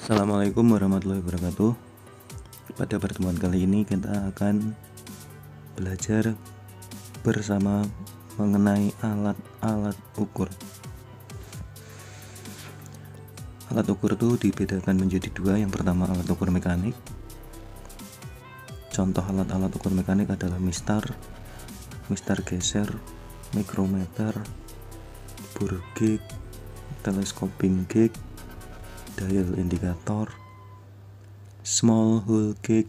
Assalamualaikum warahmatullahi wabarakatuh. Pada pertemuan kali ini kita akan belajar bersama mengenai alat-alat ukur. Alat ukur itu dibedakan menjadi dua. Yang pertama alat ukur mekanik. Contoh alat-alat ukur mekanik adalah mistar geser, mikrometer, bore gauge, telescoping gauge, dial indikator, small hole gauge,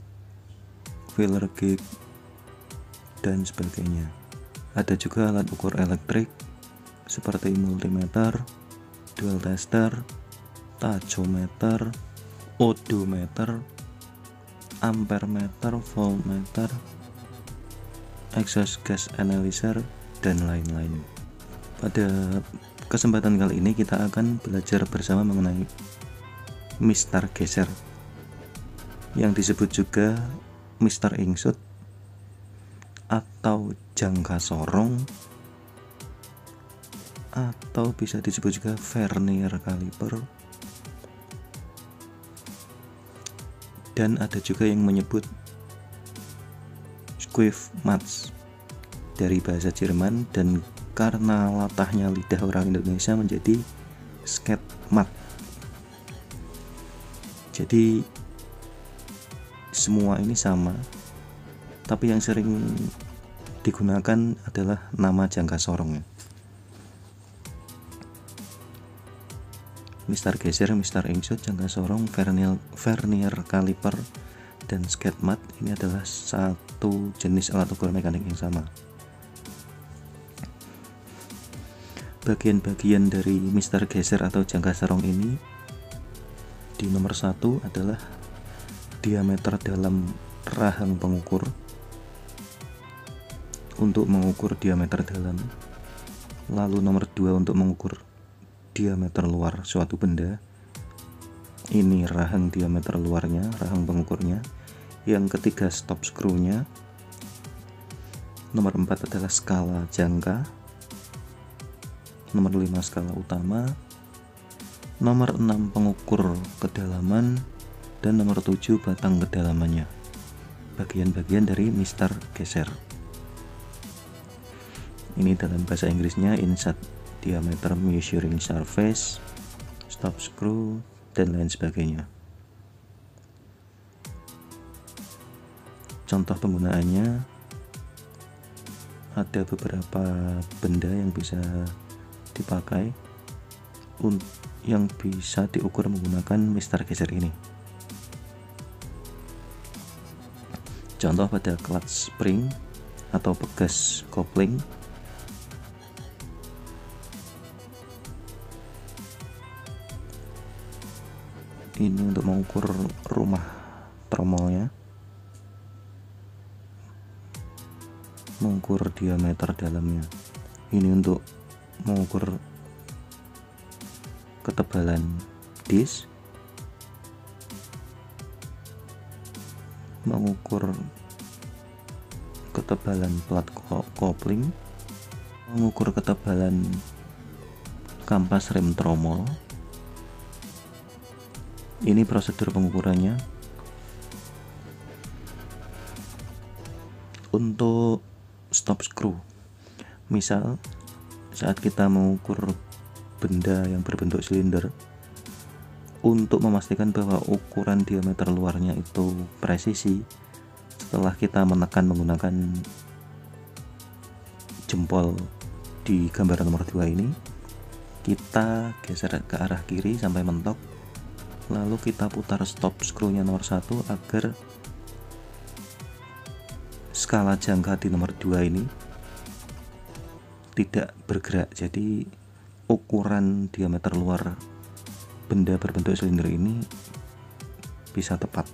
feeler gauge, dan sebagainya. Ada juga alat ukur elektrik seperti multimeter, dual tester, tachometer, odometer, ampermeter, voltmeter, exhaust gas analyzer, dan lain-lain. Pada kesempatan kali ini kita akan belajar bersama mengenai mistar geser yang disebut juga mistar ingsut atau jangka sorong, atau bisa disebut juga vernier caliper, dan ada juga yang menyebut Squiffmatt dari bahasa Jerman, dan karena latahnya lidah orang Indonesia menjadi Skatmat. Jadi semua ini sama, tapi yang sering digunakan adalah nama jangka sorongnya. Mistar geser, mistar ingsut, jangka sorong, vernier caliper, dan Skatmat ini adalah satu jenis alat ukur mekanik yang sama. Bagian-bagian dari mistar geser atau jangka sorong ini, di nomor 1 adalah diameter dalam rahang pengukur untuk mengukur diameter dalam. Lalu nomor 2 untuk mengukur diameter luar suatu benda. Ini rahang diameter luarnya, rahang pengukurnya. Yang ketiga stop screw-nya. Nomor 4 adalah skala jangka. Nomor 5 skala utama. Nomor 6 pengukur kedalaman, dan nomor 7 batang kedalamannya. Bagian-bagian dari mistar geser. Ini dalam bahasa Inggrisnya insert diameter measuring surface, stop screw, dan lain sebagainya. Contoh penggunaannya, ada beberapa benda yang bisa dipakai yang bisa diukur menggunakan mistar geser ini. Contoh pada clutch spring atau pegas kopling. Ini untuk mengukur rumah tromolnya, mengukur diameter dalamnya. Ini untuk mengukur ketebalan disk, mengukur ketebalan plat kopling, mengukur ketebalan kampas rem tromol. Ini prosedur pengukurannya. Untuk stop screw, misal saat kita mengukur benda yang berbentuk silinder, untuk memastikan bahwa ukuran diameter luarnya itu presisi, setelah kita menekan menggunakan jempol di gambaran nomor 2 ini, kita geser ke arah kiri sampai mentok, lalu kita putar stop screw-nya nomor 1 agar skala jangka di nomor 2 ini tidak bergerak. Jadi ukuran diameter luar benda berbentuk silinder ini bisa tepat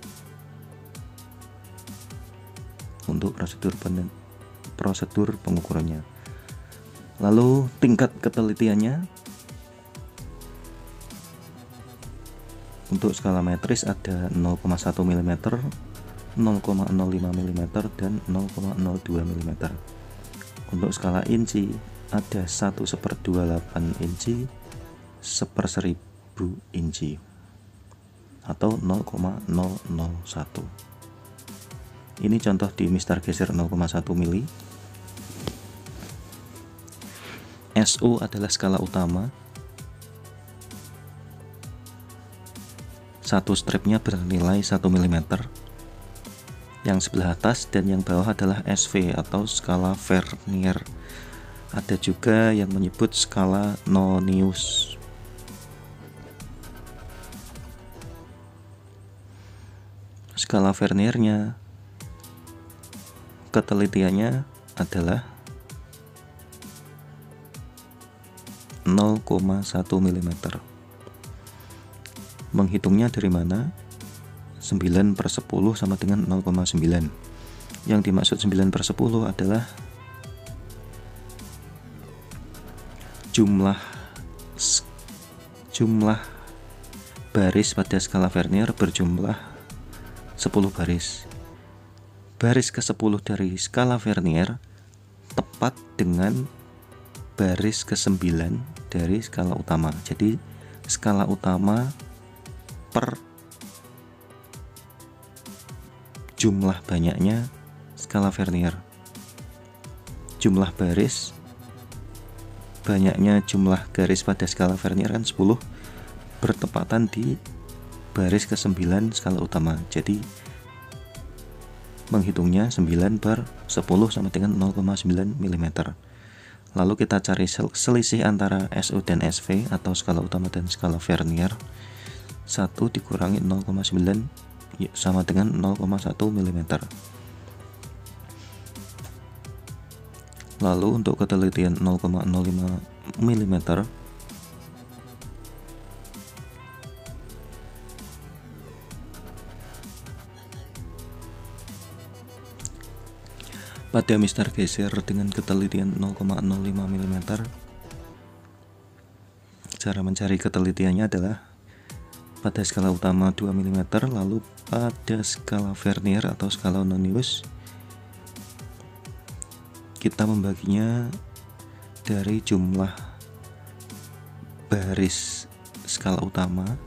untuk prosedur pengukurannya. Lalu tingkat ketelitiannya, untuk skala metris ada 0,1 mm, 0,05 mm, dan 0,02 mm. Untuk skala inci ada 1/28 inci, 1/1000 inci. atau 0,001. Ini contoh di mistar geser 0,1 mili. SU adalah skala utama. Satu stripnya bernilai 1 mm. Yang sebelah atas dan yang bawah adalah SV atau skala Vernier. Ada juga yang menyebut skala Nonius. Skala Verniernya, ketelitiannya adalah 0,1 mm. Menghitungnya dari mana? 9/10 sama dengan 0,9. Yang dimaksud 9/10 adalah jumlah baris pada skala Vernier berjumlah 10 baris. Baris ke-10 dari skala Vernier tepat dengan baris ke-9 dari skala utama. Jadi skala utama per jumlah banyaknya skala Vernier. Jumlah baris banyaknya jumlah garis pada skala Vernier kan 10, bertepatan di baris ke-9 skala utama. Jadi menghitungnya 9/10 sama dengan 0,9 mm. Lalu kita cari selisih antara SU dan SV atau skala utama dan skala Vernier. 1 dikurangi 0,9 sama dengan 0,1 mm. Lalu untuk ketelitian 0,05 mm pada mistar geser dengan ketelitian 0,05 mm, cara mencari ketelitiannya adalah pada skala utama 2 mm, lalu pada skala Vernier atau skala Nonius kita membaginya dari jumlah baris skala utama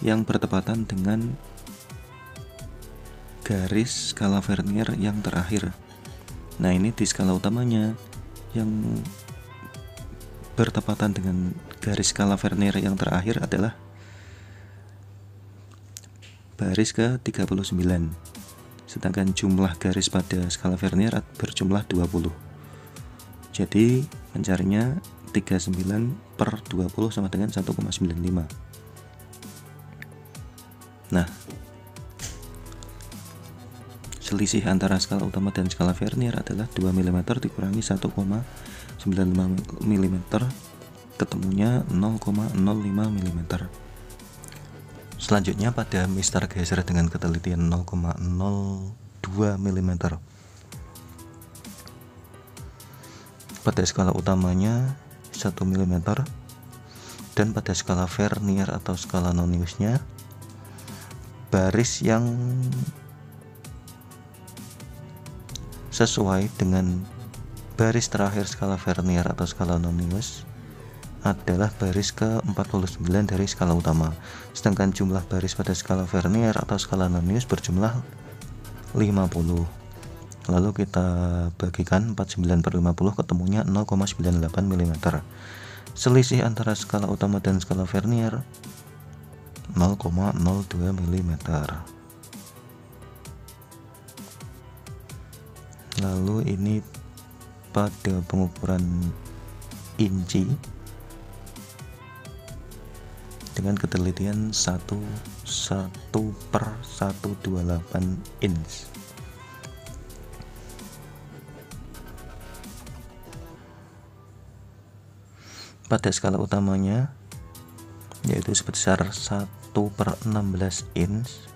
yang bertepatan dengan garis skala Vernier yang terakhir. Nah, ini di skala utamanya yang bertepatan dengan garis skala Vernier yang terakhir adalah baris ke-39. Sedangkan jumlah garis pada skala Vernier berjumlah 20. Jadi mencarinya 39/20 sama dengan 1,95. Nah, selisih antara skala utama dan skala Vernier adalah 2 mm dikurangi 1,95 mm, ketemunya 0,05 mm. Selanjutnya pada mistar geser dengan ketelitian 0,02 mm. Pada skala utamanya 1 mm dan pada skala Vernier atau skala Noniusnya baris yang sesuai dengan baris terakhir skala Vernier atau skala Nonius adalah baris ke-49 dari skala utama. Sedangkan jumlah baris pada skala Vernier atau skala Nonius berjumlah 50. Lalu kita bagikan 49/50 ketemunya 0,98 mm. Selisih antara skala utama dan skala Vernier 0,02 mm. Lalu ini pada pengukuran inci dengan ketelitian 1/128 inch. Pada skala utamanya yaitu sebesar 1/16 inch.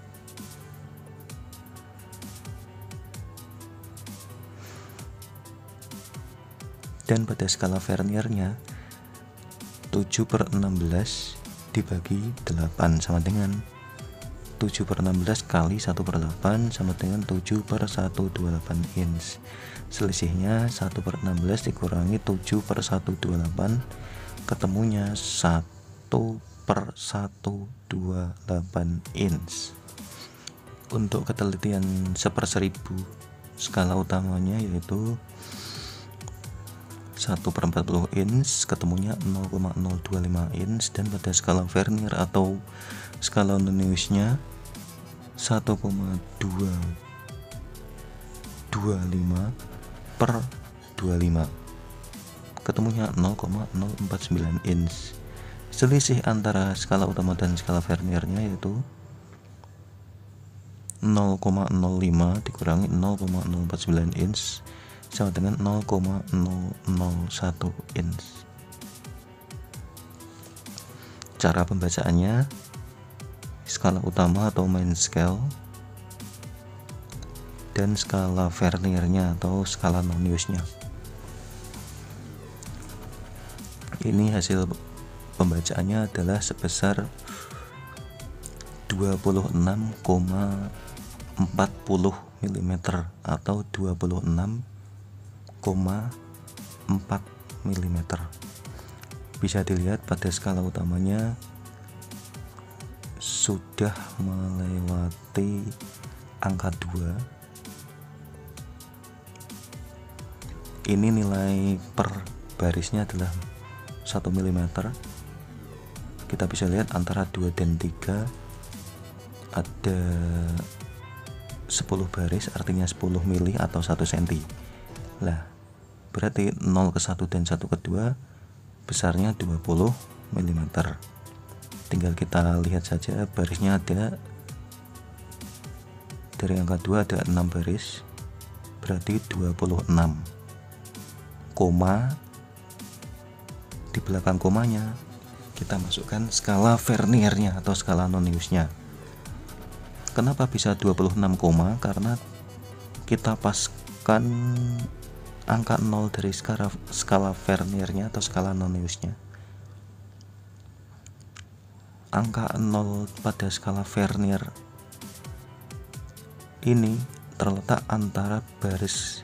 Dan pada skala Verniernya 7/16 dibagi 8 sama dengan 7/16 kali 1/8 sama dengan 7/128 inch. Selisihnya 1/16 dikurangi 7/128 ketemunya 1/8 per 128 inch. Untuk ketelitian 1/1000 skala utamanya yaitu 1/40 inch ketemunya 0,025 inch, dan pada skala Vernier atau skala non-Lewis-nya 1,225 per 25 ketemunya 0,049 inch. Selisih antara skala utama dan skala Verniernya yaitu 0,05 dikurangi 0,049 inch sama dengan 0,001 inch. Cara pembacaannya, skala utama atau main scale dan skala Verniernya atau skala non-Lewis-nya. Ini hasil pembacaannya adalah sebesar 26,40 mm atau 26,4 mm. Bisa dilihat pada skala utamanya sudah melewati angka 2. Ini nilai per barisnya adalah 1 mm. Kita bisa lihat antara 2 dan 3 ada 10 baris, artinya 10 mili atau 1 cm. Lah, berarti 0 ke 1 dan 1 ke 2 besarnya 20 mm. Tinggal kita lihat saja barisnya ada, dari angka 2 ada 6 baris, berarti 26. Koma, di belakang komanya kita masukkan skala Verniernya atau skala non-Lewis-nya. Kenapa bisa 26 koma? Karena kita paskan angka 0 dari skala Verniernya atau skala non-Lewis-nya. Angka 0 pada skala Vernier ini terletak antara baris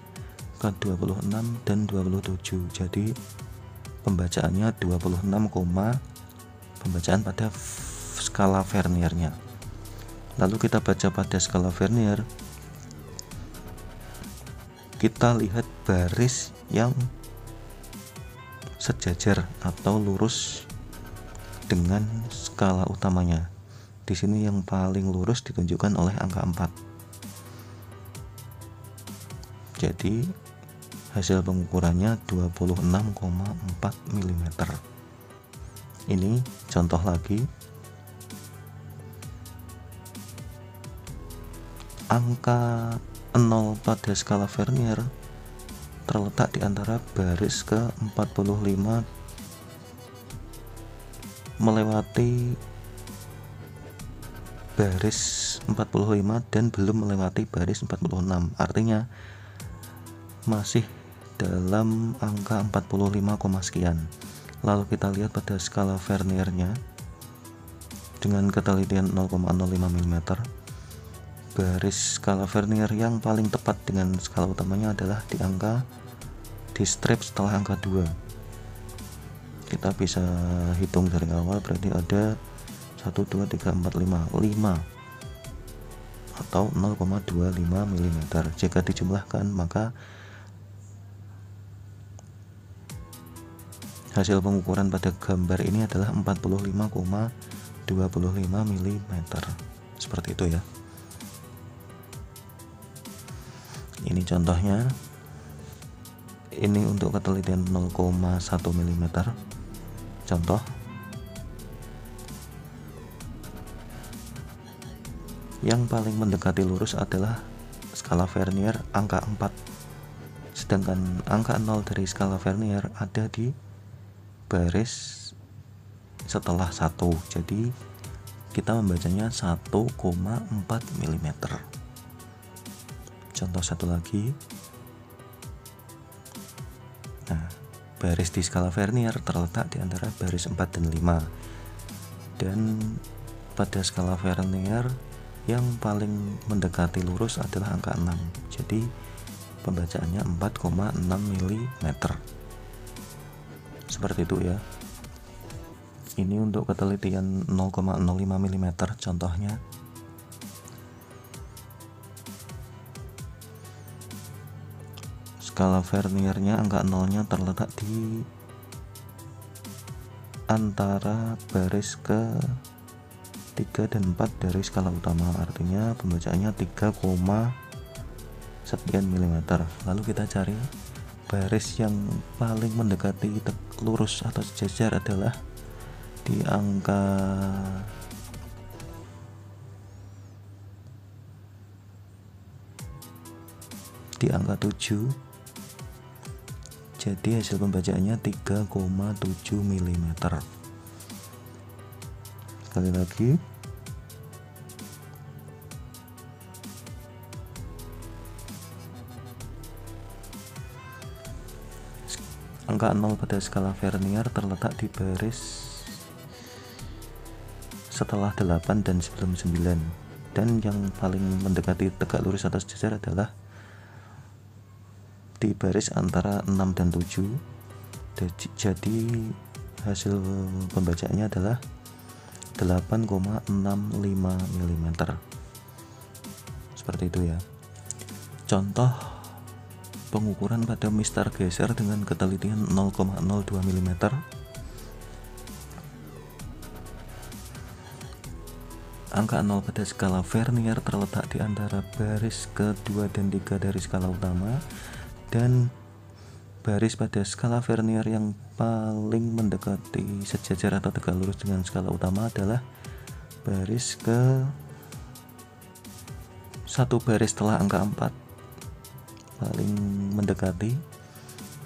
ke-26 dan 27. Jadi pembacaannya 26, pembacaan pada skala Verniernya. Lalu kita baca pada skala Vernier, kita lihat baris yang sejajar atau lurus dengan skala utamanya. Di sini yang paling lurus ditunjukkan oleh angka 4. Jadi hasil pengukurannya 26,4 mm. Ini contoh lagi. Angka 0 pada skala Vernier terletak di antara baris ke-45 melewati baris 45 dan belum melewati baris 46. Artinya masih dalam angka 45, sekian. Lalu kita lihat pada skala Verniernya dengan ketelitian 0,05 mm. Baris skala Vernier yang paling tepat dengan skala utamanya adalah di strip setelah angka 2. Kita bisa hitung dari awal, berarti ada 1, 2, 3, 4, 5 atau 0,25 mm. Jika dijumlahkan maka hasil pengukuran pada gambar ini adalah 45,25 mm. Seperti itu ya. Ini contohnya. Ini untuk ketelitian 0,1 mm. Contoh. Yang paling mendekati lurus adalah skala Vernier angka 4. Sedangkan angka 0 dari skala Vernier ada di baris setelah 1. Jadi kita membacanya 1,4 mm. Contoh satu lagi. Nah, baris di skala Vernier terletak di antara baris 4 dan 5. Dan pada skala Vernier yang paling mendekati lurus adalah angka 6. Jadi pembacaannya 4,6 mm. Seperti itu ya. Ini untuk ketelitian 0,05 mm contohnya. Skala Verniernya angka nolnya terletak di antara baris ke 3 dan 4 dari skala utama, artinya pembacaannya 3, sekian milimeter. Lalu kita cari baris yang paling mendekati lurus atau sejajar adalah di angka di angka 7. Jadi hasil pembacaannya 3,7 mm. Sekali lagi, angka 0 pada skala Vernier terletak di baris setelah 8 dan sebelum 9, dan yang paling mendekati tegak lurus atau sejajar adalah di baris antara 6 dan 7. Jadi hasil pembacaannya adalah 8,65 mm. Seperti itu ya. Contoh pengukuran pada mistar geser dengan ketelitian 0,02 mm. Angka 0 pada skala Vernier terletak di antara baris ke-2 dan 3 dari skala utama, dan baris pada skala Vernier yang paling mendekati sejajar atau tegak lurus dengan skala utama adalah baris ke 1 baris setelah angka 4, paling mendekati.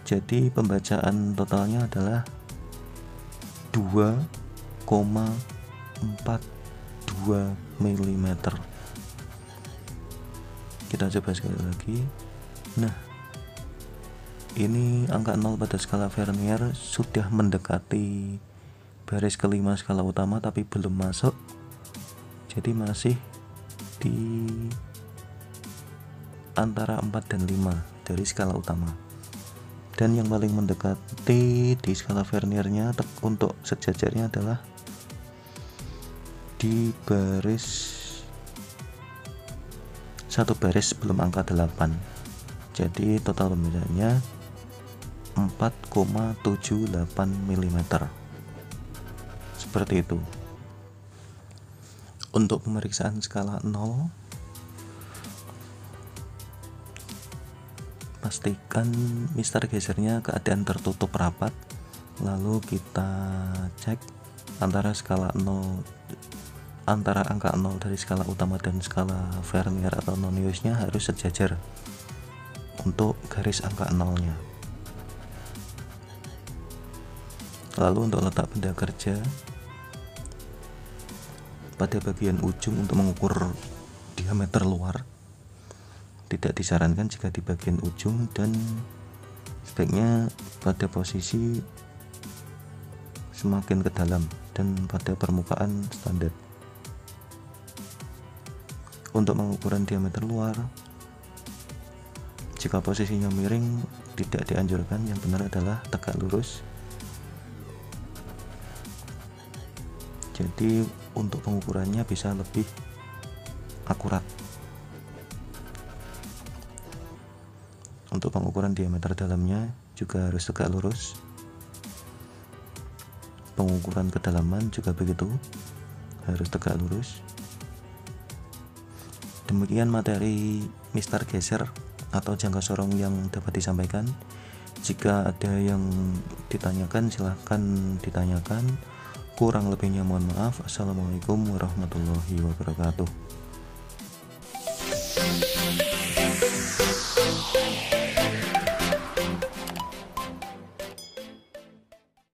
Jadi pembacaan totalnya adalah 2,42 mm. Kita coba sekali lagi. Nah, ini angka 0 pada skala Vernier sudah mendekati baris kelima skala utama tapi belum masuk, jadi masih di antara 4 dan 5 dari skala utama. Dan yang paling mendekati di skala Verniernya untuk sejajarnya adalah di baris 1 baris sebelum angka 8. Jadi total pembacaannya 4,78 mm. Seperti itu. Untuk pemeriksaan skala 0, pastikan mistar gesernya keadaan tertutup rapat. Lalu kita cek antara skala 0, antara angka 0 dari skala utama dan skala Vernier atau noniusnya harus sejajar untuk garis angka 0-nya. Lalu untuk letak benda kerja pada bagian ujung untuk mengukur diameter luar, tidak disarankan jika di bagian ujung, dan sebaiknya pada posisi semakin ke dalam dan pada permukaan standar. Untuk pengukuran diameter luar, jika posisinya miring tidak dianjurkan, yang benar adalah tegak lurus. Jadi untuk pengukurannya bisa lebih akurat. Untuk pengukuran diameter dalamnya juga harus tegak lurus. Pengukuran kedalaman juga begitu, harus tegak lurus. Demikian materi mistar geser atau jangka sorong yang dapat disampaikan. Jika ada yang ditanyakan, silahkan ditanyakan. Kurang lebihnya mohon maaf. Assalamualaikum warahmatullahi wabarakatuh.